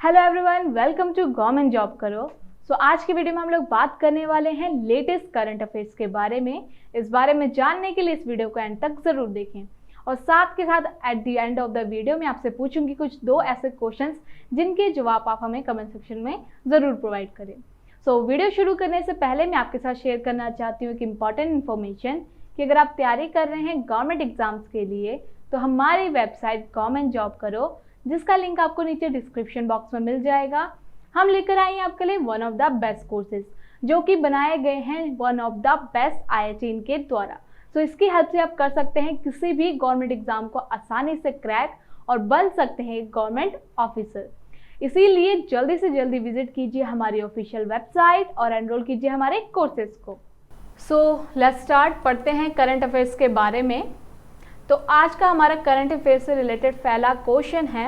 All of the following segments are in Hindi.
Hello everyone, welcome to government job करो। आज की वीडियो में हम लोग बात करने वाले हैं लेटेस्ट करंट अफेयर्स के बारे में। इस बारे में जानने के लिए इस वीडियो को एंड तक जरूर देखें और साथ के साथ at the end of the video मैं आपसे पूछूंगी कुछ दो ऐसे क्वेश्चंस जिनके जवाब आप हमें कमेंट सेक्शन में ज़रूर प्रोवाइड करें। वीडियो शुरू करने से पहले मैं आपके साथ शेयर करना चाहती हूँ कि इंपॉर्टेंट इन्फॉर्मेशन कि अगर आप तैयारी कर रहे हैं गवर्नमेंट एग्जाम्स के लिए तो हमारी वेबसाइट गवर्नमेंट जॉब करो, जिसका लिंक आपको नीचे डिस्क्रिप्शन बॉक्स में मिल जाएगा। हम लेकर आए हैं आपके लिए one of the best courses जो कि बनाए गए हैं one of the best IIT इनके द्वारा। इसकी हेल्प से आप कर सकते हैं किसी भी गवर्नमेंट एग्जाम को आसानी से क्रैक और बन सकते हैं गवर्नमेंट ऑफिसर। इसीलिए जल्दी से जल्दी विजिट कीजिए हमारी ऑफिशियल वेबसाइट और एनरोल कीजिए हमारे कोर्सेज को। लेट्स स्टार्ट, पढ़ते हैं करंट अफेयर्स के बारे में। तो आज का हमारा करंट अफेयर से रिलेटेड पहला क्वेश्चन है,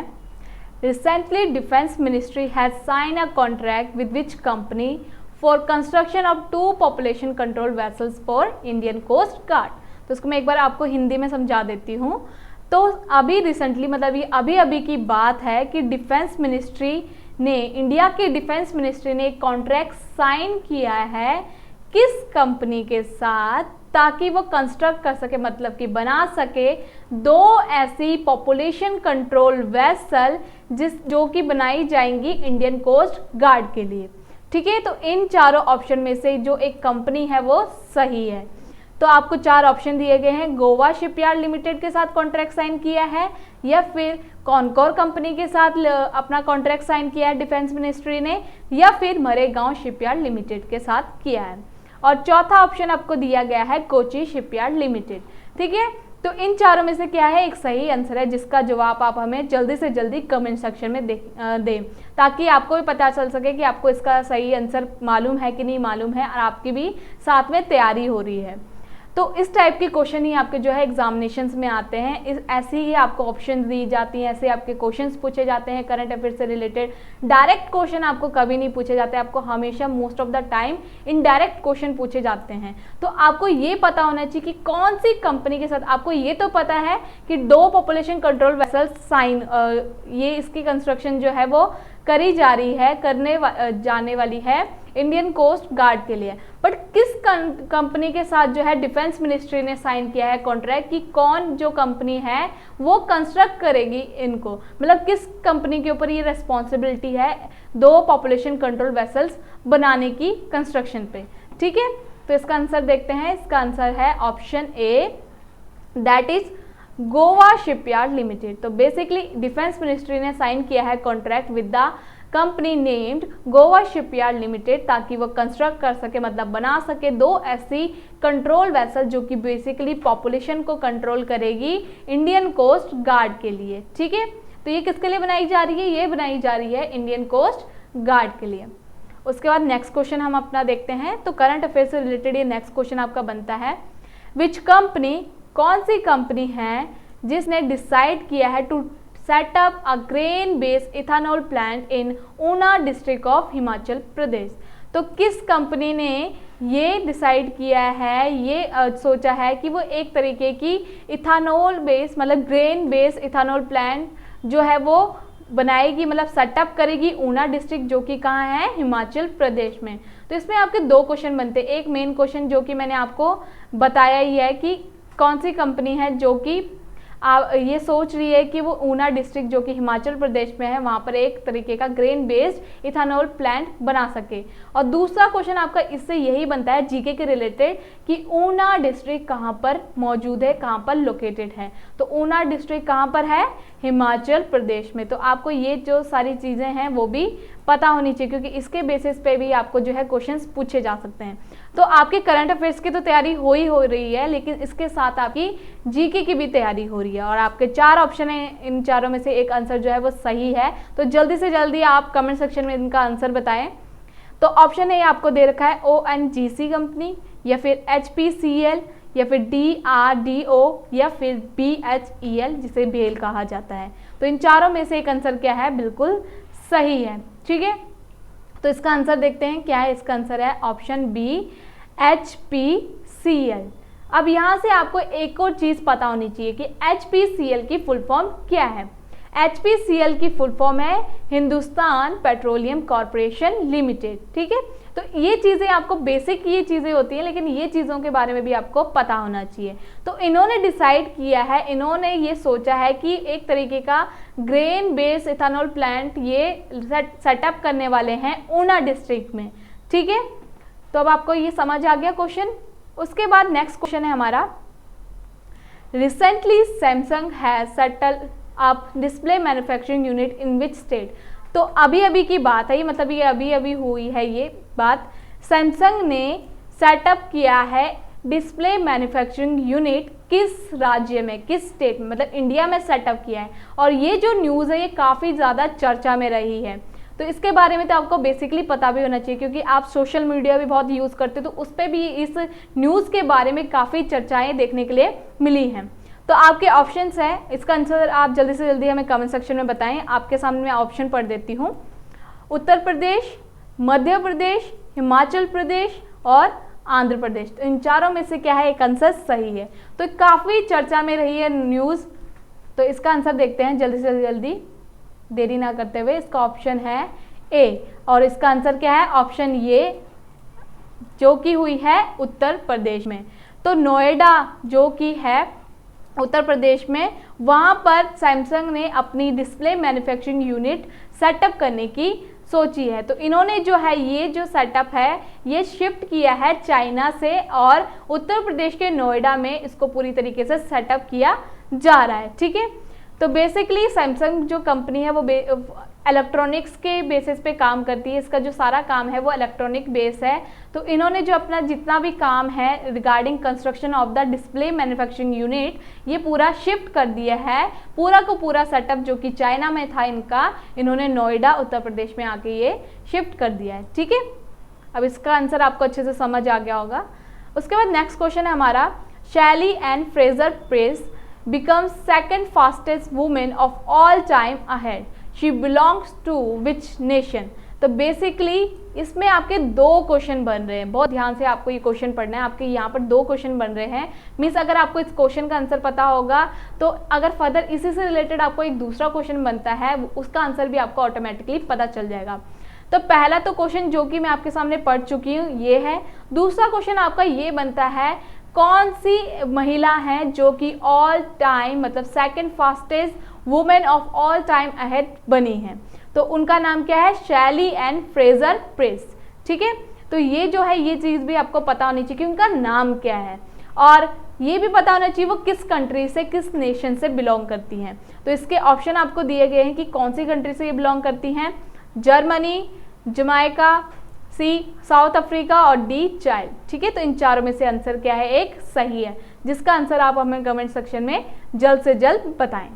recently defence ministry has sign a contract with which company for construction of 2 population control vessels for Indian coast guard. तो इसको मैं एक बार आपको हिंदी में समझा देती हूँ। तो अभी रिसेंटली मतलब ये अभी की बात है कि डिफेंस मिनिस्ट्री ने, इंडिया के डिफेंस मिनिस्ट्री ने एक कॉन्ट्रैक्ट साइन किया है किस कंपनी के साथ, ताकि वो कंस्ट्रक्ट कर सके, मतलब कि बना सके 2 ऐसी पॉपुलेशन कंट्रोल वेसल जो कि बनाई जाएंगी इंडियन कोस्ट गार्ड के लिए। ठीक है, तो इन चारों ऑप्शन में से जो एक कंपनी है वो सही है। तो आपको 4 ऑप्शन दिए गए हैं, गोवा शिपयार्ड लिमिटेड के साथ कॉन्ट्रैक्ट साइन किया है, या फिर कॉनकोर कंपनी के साथ अपना कॉन्ट्रैक्ट साइन किया है डिफेंस मिनिस्ट्री ने, या फिर मरेगांव शिपयार्ड लिमिटेड के साथ किया है, और चौथा ऑप्शन आपको दिया गया है कोची शिपयार्ड लिमिटेड। ठीक है, तो इन चारों में से क्या है एक सही आंसर है, जिसका जवाब आप हमें जल्दी से जल्दी कमेंट सेक्शन में दें, ताकि आपको भी पता चल सके कि आपको इसका सही आंसर मालूम है कि नहीं मालूम है, और आपकी भी साथ में तैयारी हो रही है। तो इस टाइप के क्वेश्चन ही आपके जो है एग्जामिनेशंस में आते हैं। ऐसी ही आपको ऑप्शन दी जाती हैं, ऐसे आपके क्वेश्चंस पूछे जाते हैं करंट अफेयर से रिलेटेड। डायरेक्ट क्वेश्चन आपको कभी नहीं पूछे जाते, आपको हमेशा most of the time indirect question पूछे जाते हैं। तो आपको ये पता होना चाहिए कि कौन सी कंपनी के साथ, आपको ये तो पता है कि 2 पॉपुलेशन कंट्रोल वेसल्स साइन, ये इसकी कंस्ट्रक्शन जो है वो करी जा रही है, जाने वाली है इंडियन कोस्ट गार्ड के लिए। बट किस कंपनी के साथ जो है डिफेंस मिनिस्ट्री ने साइन किया है कॉन्ट्रैक्ट, कि कौन जो कंपनी है वो कंस्ट्रक्ट करेगी इनको, मतलब किस कंपनी के ऊपर ये रिस्पॉन्सिबिलिटी है 2 पॉपुलेशन कंट्रोल वेसल्स बनाने की कंस्ट्रक्शन पे। ठीक है, तो इसका आंसर देखते हैं। इसका आंसर है option A, that is Goa shipyard limited. तो बेसिकली डिफेंस मिनिस्ट्री ने साइन किया है contract with the company named Goa shipyard limited, ताकि वो कंस्ट्रक्ट कर सके, मतलब बना सके 2 ऐसी कंट्रोल वेसल जो कि बेसिकली पॉपुलेशन को कंट्रोल करेगी इंडियन कोस्ट गार्ड के लिए। ठीक है, तो ये किसके लिए बनाई जा रही है, ये बनाई जा रही है इंडियन कोस्ट गार्ड के लिए। उसके बाद नेक्स्ट क्वेश्चन हम अपना देखते हैं। तो करंट अफेयर से रिलेटेड ये नेक्स्ट क्वेश्चन आपका बनता है, विच कंपनी, कौन सी कंपनी है जिसने डिसाइड किया है to set up a grain based ethanol plant in Una district of Himachal Pradesh. तो किस कंपनी ने ये डिसाइड किया है, ये सोचा है कि वो एक तरीके की इथेनॉल बेस्ड, मतलब ग्रेन बेस्ड इथेनॉल प्लांट जो है वो बनाएगी, मतलब सेटअप करेगी ऊना डिस्ट्रिक्ट जो कि कहाँ है, हिमाचल प्रदेश में। तो इसमें आपके 2 क्वेश्चन बनते हैं। एक मेन क्वेश्चन जो कि मैंने आपको बताया ही है कि कौन सी कंपनी है जो कि ये सोच रही है कि वो ऊना डिस्ट्रिक्ट जो कि हिमाचल प्रदेश में है वहाँ पर एक तरीके का ग्रेन बेस्ड इथेनॉल प्लांट बना सके। और दूसरा क्वेश्चन आपका इससे यही बनता है जीके के रिलेटेड कि ऊना डिस्ट्रिक्ट कहाँ पर मौजूद है, कहाँ पर लोकेटेड है। तो ऊना डिस्ट्रिक्ट कहाँ पर है, हिमाचल प्रदेश में। तो आपको ये जो सारी चीज़ें हैं वो भी पता होनी चाहिए, क्योंकि इसके बेसिस पे भी आपको जो है क्वेश्चंस पूछे जा सकते हैं। तो आपके करंट अफेयर्स की तो तैयारी हो रही है, लेकिन इसके साथ आपकी जीके की भी तैयारी हो रही है। और आपके 4 ऑप्शन हैं, इन चारों में से एक आंसर जो है वो सही है। तो जल्दी से जल्दी आप कमेंट सेक्शन में इनका आंसर बताएं। तो ऑप्शन ए आपको दे रखा है ONGC कंपनी, या फिर HPCL, या फिर DRDO, या फिर BHEL जिसे बेल कहा जाता है। तो इन चारों में से एक आंसर क्या है, बिल्कुल सही है। ठीक है, तो इसका आंसर देखते हैं क्या है। इसका आंसर है ऑप्शन बी, HPCL। अब यहाँ से आपको एक और चीज़ पता होनी चाहिए कि HPCL की फुल फॉर्म क्या है। HPCL की फुल फॉर्म है हिंदुस्तान पेट्रोलियम कॉरपोरेशन लिमिटेड। ठीक है, तो ये चीज़ें आपको बेसिक ये चीज़ें होती हैं, लेकिन ये चीज़ों के बारे में भी आपको पता होना चाहिए। तो इन्होंने डिसाइड किया है, इन्होंने ये सोचा है कि एक तरीके का ग्रेन बेस्ड इथेनॉल प्लांट ये सेटअप करने वाले हैं ऊना डिस्ट्रिक्ट में। ठीक है, तो अब आपको ये समझ आ गया क्वेश्चन। उसके बाद नेक्स्ट क्वेश्चन है हमारा, recently Samsung has settle up display manufacturing unit in which state. तो अभी अभी की बात है ये, मतलब ये अभी अभी हुई है ये बात। सैमसंग ने सेटअप किया है डिस्प्ले मैन्युफैक्चरिंग यूनिट किस राज्य में, किस स्टेट में, मतलब इंडिया में सेटअप किया है। और ये जो न्यूज़ है ये काफ़ी ज़्यादा चर्चा में रही है। तो इसके बारे में तो आपको बेसिकली पता भी होना चाहिए, क्योंकि आप सोशल मीडिया भी बहुत यूज़ करते हो, तो उस पर भी इस न्यूज़ के बारे में काफ़ी चर्चाएँ देखने के लिए मिली हैं। तो आपके ऑप्शंस हैं, इसका आंसर आप जल्दी से जल्दी हमें कमेंट सेक्शन में बताएं। आपके सामने मैं ऑप्शन पढ़ देती हूँ, उत्तर प्रदेश, मध्य प्रदेश, हिमाचल प्रदेश और आंध्र प्रदेश। तो इन चारों में से क्या है, एक आंसर सही है। तो काफ़ी चर्चा में रही है न्यूज़, तो इसका आंसर देखते हैं जल्दी से जल्दी, देरी ना करते हुए। इसका ऑप्शन है ए, और इसका आंसर क्या है, ऑप्शन ये, जो कि हुई है उत्तर प्रदेश में। तो नोएडा जो कि है उत्तर प्रदेश में, वहाँ पर सैमसंग ने अपनी डिस्प्ले मैन्युफैक्चरिंग यूनिट सेटअप करने की सोची है। तो इन्होंने जो है ये जो सेटअप है ये शिफ्ट किया है चाइना से, और उत्तर प्रदेश के नोएडा में इसको पूरी तरीके से सेटअप किया जा रहा है। ठीक है, तो बेसिकली सैमसंग जो कंपनी है वो इलेक्ट्रॉनिक्स के बेसिस पे काम करती है। इसका जो सारा काम है वो इलेक्ट्रॉनिक बेस है। तो इन्होंने जो अपना जितना भी काम है regarding construction of the display manufacturing unit, ये पूरा शिफ्ट कर दिया है। पूरा को पूरा सेटअप जो कि चाइना में था इनका, इन्होंने नोएडा उत्तर प्रदेश में आके ये शिफ्ट कर दिया है। ठीक है, अब इसका आंसर आपको अच्छे से समझ आ गया होगा। उसके बाद नेक्स्ट क्वेश्चन है हमारा, शैली and Fraser price becomes second fastest woman of all time ahead. She belongs to which nation? तो बेसिकली इसमें आपके दो क्वेश्चन बन रहे हैं, बहुत ध्यान से आपको ये क्वेश्चन पढ़ना है। आपके यहाँ पर दो क्वेश्चन बन रहे हैं, मीन्स अगर आपको इस क्वेश्चन का आंसर पता होगा तो अगर फर्दर इसी से रिलेटेड आपको एक दूसरा क्वेश्चन बनता है उसका आंसर भी आपको ऑटोमेटिकली पता चल जाएगा। तो पहला तो क्वेश्चन जो कि मैं आपके सामने पढ़ चुकी हूँ ये है। दूसरा क्वेश्चन आपका ये बनता है, कौन सी महिला है जो कि ऑल टाइम मतलब second fastest women of all time ahead बनी है। तो उनका नाम क्या है, शैली एंड फ्रेजर प्राइस। ठीक है, तो ये जो है ये चीज़ भी आपको पता होनी चाहिए कि उनका नाम क्या है, और ये भी पता होना चाहिए वो किस कंट्री से, किस नेशन से बिलोंग करती हैं। तो इसके ऑप्शन आपको दिए गए हैं कि कौन सी कंट्री से ये बिलोंग करती हैं, जर्मनी, जमाइका, सी साउथ अफ्रीका और डी चाइल्ड। ठीक है, तो इन चारों में से आंसर क्या है, एक सही है, जिसका आंसर आप हमें कमेंट सेक्शन में जल्द से जल्द बताएं।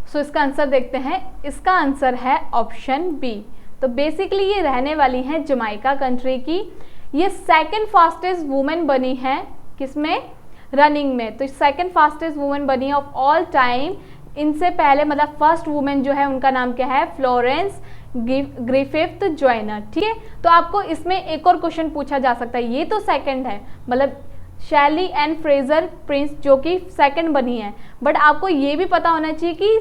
सो इसका आंसर देखते हैं, इसका आंसर है ऑप्शन बी। तो बेसिकली ये रहने वाली हैं जमाइका कंट्री की। ये सेकंड फास्टेस्ट वुमेन बनी है किसमें, रनिंग में। तो सेकंड फास्टेस्ट वुमेन बनी है ऑफ ऑल टाइम। इनसे पहले मतलब फर्स्ट वुमेन जो है उनका नाम क्या है, फ्लोरेंस ग्रिफिथ जॉइनर। ठीक है, तो आपको इसमें एक और क्वेश्चन पूछा जा सकता है, ये तो सेकंड है मतलब शैली एंड फ्रेजर प्राइस जो कि सेकंड बनी है, बट आपको ये भी पता होना चाहिए कि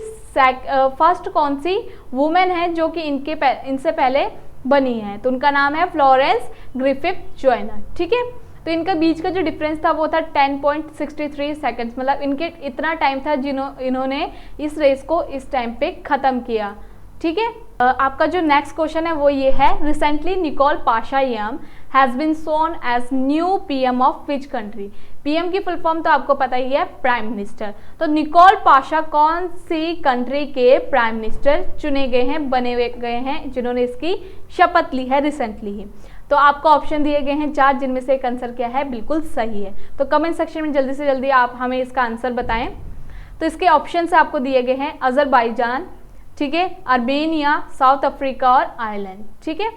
फर्स्ट कौन सी वुमेन है जो कि इनसे पहले बनी है। तो उनका नाम है फ्लोरेंस ग्रिफिथ जॉइनर। ठीक है, तो इनका बीच का जो डिफरेंस था वो था 10.63 सेकंड्स, मतलब इनके इतना टाइम था इन्होंने इस रेस को इस टाइम पे ख़त्म किया। ठीक है, आपका जो नेक्स्ट क्वेश्चन है वो ये है, recently Nikol Pashinyan has been sworn as new PM of which country. PM की फुल फॉर्म तो आपको पता ही है, प्राइम मिनिस्टर। तो निकोल पाशा कौन सी कंट्री के प्राइम मिनिस्टर चुने गए हैं, बने गए हैं, जिन्होंने इसकी शपथ ली है रिसेंटली ही। तो आपको ऑप्शन दिए गए हैं 4, जिनमें से एक आंसर क्या है, बिल्कुल सही है। तो कमेंट सेक्शन में जल्दी से जल्दी आप हमें इसका आंसर बताएं। तो इसके ऑप्शन से आपको दिए गए हैं अजरबैजान, ठीक है, अर्मेनिया, साउथ अफ्रीका और आयरलैंड। ठीक है,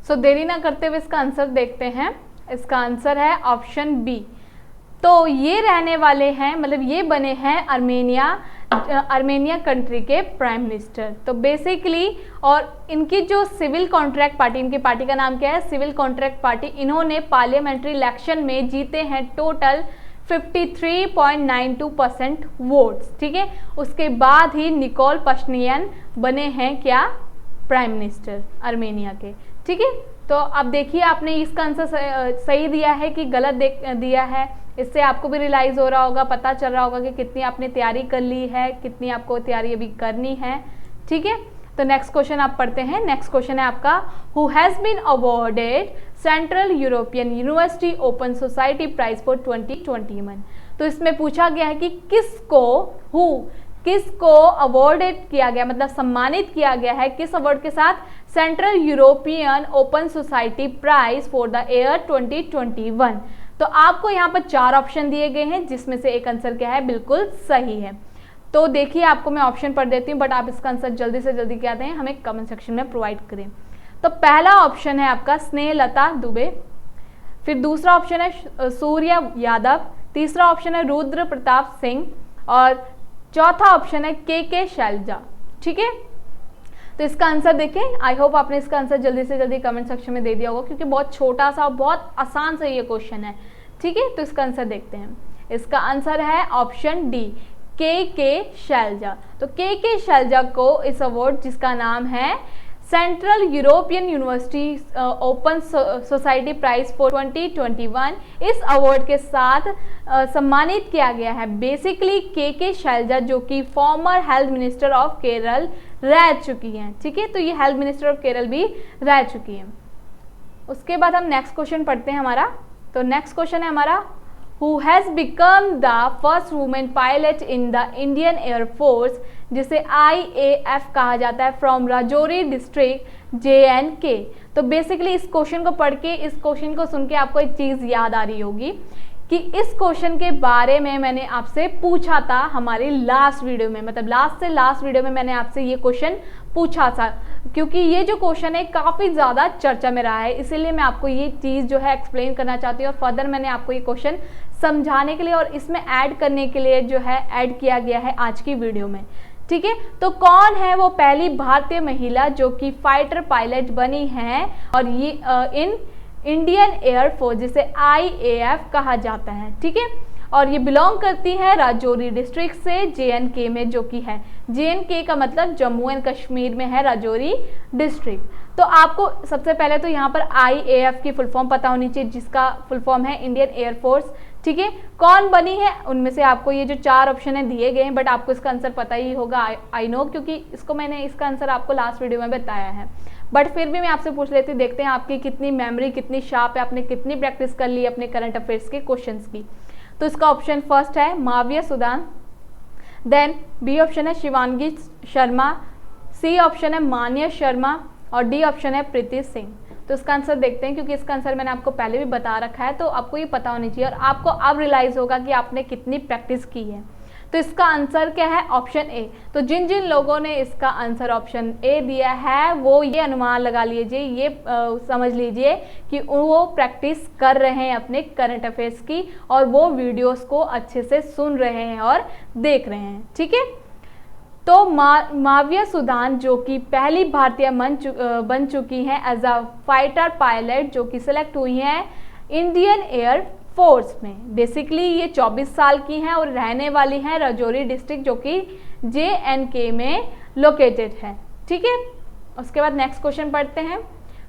सो देरी ना करते हुए इसका आंसर देखते हैं। इसका आंसर है ऑप्शन बी। तो ये रहने वाले हैं, मतलब ये बने हैं अर्मेनिया कंट्री के प्राइम मिनिस्टर। तो बेसिकली, और इनकी जो सिविल कॉन्ट्रैक्ट पार्टी, इनकी पार्टी का नाम क्या है, सिविल कॉन्ट्रैक्ट पार्टी, इन्होंने पार्लियामेंट्री इलेक्शन में जीते हैं टोटल 53.92% वोट्स, ठीक है। उसके बाद ही निकोल पश्चिनियन बने हैं क्या, प्राइम मिनिस्टर आर्मेनिया के, ठीक है। तो अब देखिए आपने इसका आंसर सही दिया है कि गलत दिया है, इससे आपको भी रियलाइज हो रहा होगा, पता चल रहा होगा कि कितनी आपने तैयारी कर ली है, कितनी आपको तैयारी अभी करनी है, ठीक है। तो नेक्स्ट क्वेश्चन आप पढ़ते हैं। नेक्स्ट क्वेश्चन है आपका, who has been awarded central European university open society prize for 2021। तो इसमें पूछा गया है कि किसको अवॉर्डेड किया गया, मतलब सम्मानित किया गया है किस अवार्ड के साथ, central European open society prize for the year 2021। तो आपको यहाँ पर 4 ऑप्शन दिए गए हैं, जिसमें से एक आंसर क्या है, बिल्कुल सही है। तो देखिए आपको मैं ऑप्शन पढ़ देती हूँ, बट आप इसका आंसर जल्दी से जल्दी क्या दें, हमें कमेंट सेक्शन में प्रोवाइड करें। तो पहला ऑप्शन है आपका स्नेहलता दुबे, फिर दूसरा ऑप्शन है सूर्य यादव, तीसरा ऑप्शन है रुद्र प्रताप सिंह, और चौथा ऑप्शन है के शैलजा, ठीक है। तो इसका आंसर देखें, आई होप आपने इसका आंसर जल्दी से जल्दी कमेंट सेक्शन में दे दिया होगा, क्योंकि बहुत छोटा सा और बहुत आसान सा ये क्वेश्चन है, ठीक है। तो इसका आंसर देखते हैं। इसका आंसर है ऑप्शन डी, के शैलजा। तो के शैलजा को इस अवार्ड, जिसका नाम है central European university open society prize for 2021, इस अवार्ड के साथ सम्मानित किया गया है। बेसिकली के शैलजा जो कि farmer health minister of Kerala रह चुकी हैं, ठीक है। तो ये हेल्थ मिनिस्टर ऑफ केरल भी रह चुकी हैं। उसके बाद हम नेक्स्ट क्वेश्चन पढ़ते हैं हमारा। तो नेक्स्ट क्वेश्चन है हमारा, who has become the first women pilot in the Indian air force, जिसे IAF कहा जाता है, फ्रॉम राजौरी डिस्ट्रिक्ट JNK। तो बेसिकली इस क्वेश्चन को पढ़ के, इस क्वेश्चन को सुन के आपको एक चीज़ याद आ रही होगी कि इस क्वेश्चन के बारे में मैंने आपसे पूछा था हमारी लास्ट वीडियो में, मतलब लास्ट वीडियो में मैंने आपसे ये क्वेश्चन पूछा था, क्योंकि ये जो क्वेश्चन है काफ़ी ज़्यादा चर्चा में रहा है, इसीलिए मैं आपको ये चीज़ जो है एक्सप्लेन करना चाहती हूँ, और फर्दर मैंने आपको ये क्वेश्चन समझाने के लिए और इसमें ऐड करने के लिए जो है ऐड किया गया है आज की वीडियो में, ठीक है। तो कौन है वो पहली भारतीय महिला जो कि फाइटर पायलट बनी है, और ये इन इंडियन एयरफोर्स, जिसे IAF कहा जाता है, ठीक है। और ये बिलोंग करती है राजौरी डिस्ट्रिक्ट से JNK में, जो कि है JNK का मतलब जम्मू एंड कश्मीर में है राजौरी डिस्ट्रिक्ट। तो आपको सबसे पहले तो यहाँ पर IAF की फुल फॉर्म पता होनी चाहिए, जिसका फुल फॉर्म है इंडियन एयरफोर्स, ठीक है। कौन बनी है, उनमें से आपको ये जो 4 ऑप्शन है दिए गए हैं, बट आपको इसका आंसर पता ही होगा, आई नो, क्योंकि इसका आंसर आपको लास्ट वीडियो में बताया है। बट फिर भी मैं आपसे पूछ लेती हूँ, देखते हैं आपकी कितनी मेमोरी कितनी शार्प है, आपने कितनी प्रैक्टिस कर ली अपने करंट अफेयर्स के क्वेश्चंस की। तो इसका ऑप्शन फर्स्ट है Muawiya Sudan, then B option है शिवांगी शर्मा, सी ऑप्शन है मान्या शर्मा, और डी ऑप्शन है प्रीति सिंह। तो इसका आंसर देखते हैं, क्योंकि इसका आंसर मैंने आपको पहले भी बता रखा है, तो आपको ये पता होनी चाहिए और आपको अब रियलाइज होगा कि आपने कितनी प्रैक्टिस की है। तो इसका आंसर क्या है, ऑप्शन ए। तो जिन जिन लोगों ने इसका आंसर ऑप्शन ए दिया है, वो ये अनुमान लगा लीजिए, ये समझ लीजिए कि वो प्रैक्टिस कर रहे हैं अपने करंट अफेयर्स की, और वो वीडियोस को अच्छे से सुन रहे हैं और देख रहे हैं, ठीक है। तो माविया सुदान जो कि पहली भारतीय बन चुकी हैं एज अ फाइटर पायलट, जो कि सिलेक्ट हुई हैं इंडियन एयर फोर्स में। बेसिकली ये 24 साल की हैं और रहने वाली हैं राजौरी डिस्ट्रिक्ट, जो कि JNK में लोकेटेड है, ठीक है। उसके बाद नेक्स्ट क्वेश्चन पढ़ते हैं।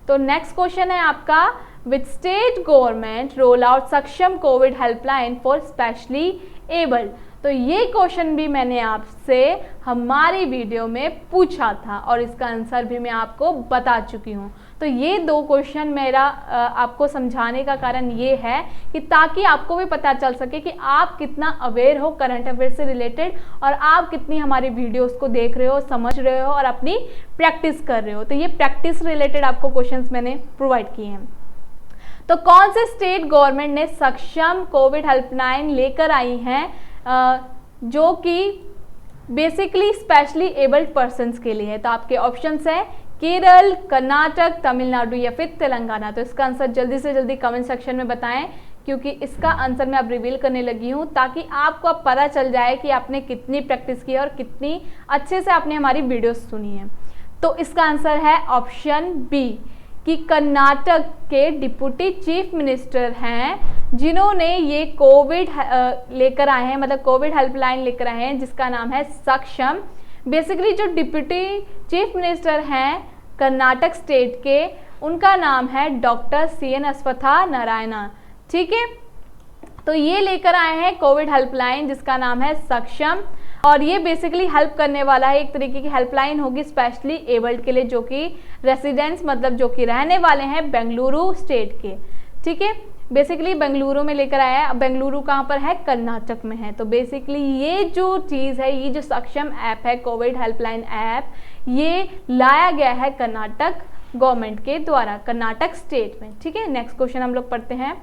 तो नेक्स्ट क्वेश्चन है आपका, which state government roll out Saksham Covid helpline for specially abled. तो ये क्वेश्चन भी मैंने आपसे हमारी वीडियो में पूछा था, और इसका आंसर भी मैं आपको बता चुकी हूँ। तो ये 2 क्वेश्चन मेरा आपको समझाने का कारण ये है कि ताकि आपको भी पता चल सके कि आप कितना अवेयर हो करंट अफेयर से रिलेटेड, और आप कितनी हमारी वीडियोस को देख रहे हो, समझ रहे हो और अपनी प्रैक्टिस कर रहे हो। तो ये प्रैक्टिस रिलेटेड आपको क्वेश्चंस मैंने प्रोवाइड किए हैं। तो कौन से स्टेट गवर्नमेंट ने सक्षम कोविड हेल्पलाइन लेकर आई हैं, जो कि बेसिकली स्पेशली एबल्ड पर्सन्स के लिए है। तो आपके ऑप्शंस हैं केरल, कर्नाटक, तमिलनाडु या फिर तेलंगाना। तो इसका आंसर जल्दी से जल्दी कमेंट सेक्शन में बताएं, क्योंकि इसका आंसर मैं अब रिवील करने लगी हूँ, ताकि आपको अब पता चल जाए कि आपने कितनी प्रैक्टिस की है और कितनी अच्छे से आपने हमारी वीडियोस सुनी है। तो इसका आंसर है ऑप्शन बी, कि कर्नाटक के डिप्टी चीफ मिनिस्टर हैं जिन्होंने ये कोविड लेकर आए हैं, मतलब कोविड हेल्पलाइन लेकर आए हैं, जिसका नाम है सक्षम। बेसिकली जो डिप्यूटी चीफ मिनिस्टर हैं कर्नाटक स्टेट के, उनका नाम है डॉक्टर CN अश्वत्था नारायण। ठीक है, तो ये लेकर आए हैं कोविड हेल्पलाइन जिसका नाम है सक्षम, और ये बेसिकली हेल्प करने वाला है, एक तरीके की हेल्पलाइन होगी स्पेशली एबल्ड के लिए, जो कि रेसिडेंट्स मतलब जो कि रहने वाले हैं बेंगलुरु स्टेट के। ठीक है, बेसिकली बेंगलुरु में लेकर आया है। बेंगलुरु कहाँ पर है? कर्नाटक में है। तो बेसिकली ये जो चीज़ है, ये जो सक्षम ऐप है, कोविड हेल्पलाइन ऐप, ये लाया गया है कर्नाटक गवर्नमेंट के द्वारा, कर्नाटक स्टेट में। ठीक है, नेक्स्ट क्वेश्चन हम लोग पढ़ते हैं।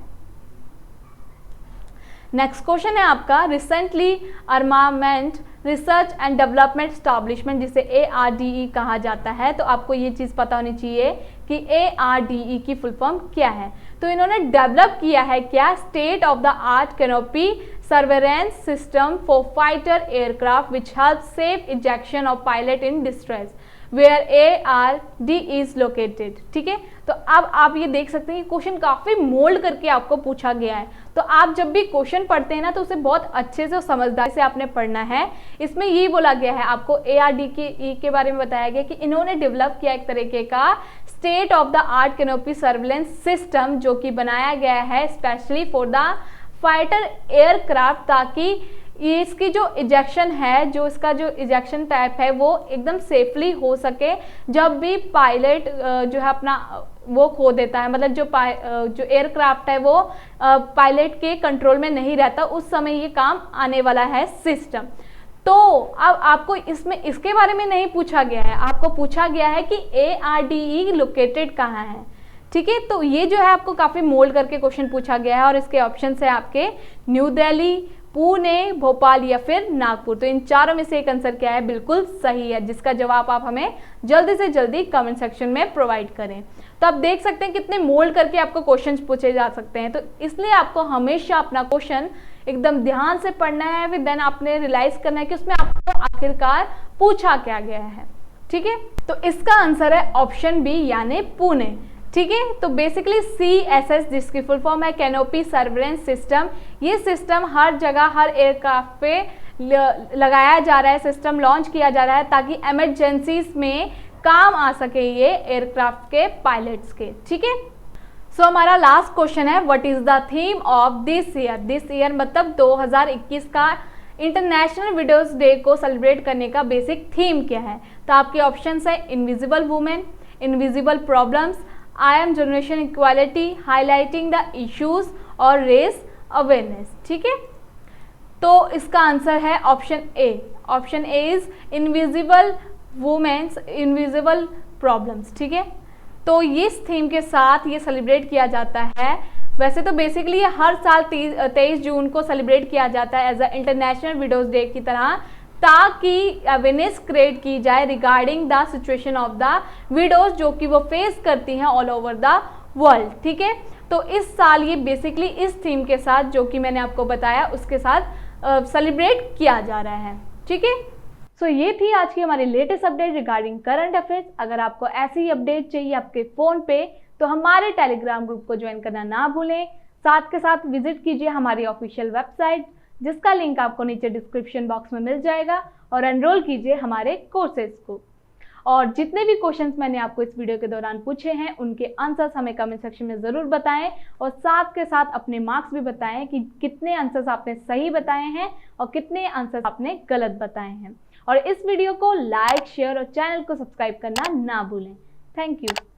नेक्स्ट क्वेश्चन है आपका, recently armament research and development establishment, जिसे ARDE कहा जाता है। तो आपको ये चीज़ पता होनी चाहिए कि ARDE की फुल फॉर्म क्या है। तो इन्होंने डेवलप किया है क्या? State of the art canopy surveillance system for fighter aircraft which help safe ejection of pilot in distress where ARDE is located. ठीक है, तो अब आप ये देख सकते हैं कि क्वेश्चन काफ़ी मोल्ड करके आपको पूछा गया है। तो आप जब भी क्वेश्चन पढ़ते हैं ना, तो उसे बहुत अच्छे से और समझदारी से आपने पढ़ना है। इसमें ये बोला गया है, आपको ARDE के बारे में बताया गया कि इन्होंने डेवलप किया एक तरीके का state of the art canopy surveillance system, जो कि बनाया गया है specially for the fighter aircraft, ताकि ये इसकी जो इजेक्शन है, जो इसका जो इजेक्शन टाइप है, वो एकदम सेफली हो सके। जब भी पायलट जो है अपना वो खो देता है, मतलब जो एयरक्राफ्ट है वो पायलट के कंट्रोल में नहीं रहता, उस समय ये काम आने वाला है सिस्टम। तो अब आपको इसमें इसके बारे में नहीं पूछा गया है, आपको पूछा गया है कि ARDE लोकेटेड कहाँ है। ठीक है, तो ये जो है आपको काफ़ी मोल्ड करके क्वेश्चन पूछा गया है, और इसके ऑप्शन है आपके न्यू दिल्ली, पुणे, भोपाल या फिर नागपुर। तो इन चारों में से एक आंसर क्या है? बिल्कुल सही है, जिसका जवाब आप हमें जल्दी से जल्दी कमेंट सेक्शन में प्रोवाइड करें। तो आप देख सकते हैं कितने मोल्ड करके आपको क्वेश्चंस पूछे जा सकते हैं। तो इसलिए आपको हमेशा अपना क्वेश्चन एकदम ध्यान से पढ़ना है, फिर देन आपने रियलाइज करना है कि उसमें आपको आखिरकार पूछा क्या गया है। ठीक है, तो इसका आंसर है ऑप्शन बी, यानी पुणे। ठीक है, तो बेसिकली CSS, जिसकी फुल फॉर्म है कैनोपी सर्वेलेंस सिस्टम, ये सिस्टम हर जगह हर एयरक्राफ्ट पे लगाया जा रहा है, सिस्टम लॉन्च किया जा रहा है, ताकि इमरजेंसीज में काम आ सके ये एयरक्राफ्ट के पायलट्स के। ठीक है, सो हमारा लास्ट क्वेश्चन है, what is the theme of this year? This year मतलब 2021 का इंटरनेशनल विडोज डे को सेलिब्रेट करने का बेसिक थीम क्या है? तो आपके ऑप्शन है invisible women, invisible problems, I am generation equality, highlighting the issues और रेस अवेयरनेस। ठीक है, तो इसका आंसर है option A. Option A is invisible womens, invisible problems. ठीक है, तो इस थीम के साथ ये सेलिब्रेट किया जाता है। वैसे तो बेसिकली ये हर साल 23 जून को सेलिब्रेट किया जाता है as a international widows day की तरह, ताकि अवेयरनेस क्रिएट की जाए regarding the situation of the widows, जो कि वो फेस करती हैं ऑल ओवर द वर्ल्ड। ठीक है, तो इस साल ये बेसिकली इस थीम के साथ, जो कि मैंने आपको बताया, उसके साथ सेलिब्रेट किया जा रहा है। ठीक है, सो ये थी आज की हमारी latest update regarding current affairs. अगर आपको ऐसी ही अपडेट चाहिए आपके फ़ोन पे, तो हमारे टेलीग्राम ग्रुप को ज्वाइन करना ना भूलें। साथ के साथ विजिट कीजिए हमारी ऑफिशियल वेबसाइट, जिसका लिंक आपको नीचे डिस्क्रिप्शन बॉक्स में मिल जाएगा, और एनरोल कीजिए हमारे कोर्सेज को। और जितने भी क्वेश्चंस मैंने आपको इस वीडियो के दौरान पूछे हैं, उनके आंसर्स हमें कमेंट सेक्शन में ज़रूर बताएं, और साथ के साथ अपने मार्क्स भी बताएं कि कितने आंसर्स आपने सही बताए हैं और कितने आंसर्स आपने गलत बताए हैं। और इस वीडियो को लाइक, शेयर और चैनल को सब्सक्राइब करना ना भूलें। Thank you.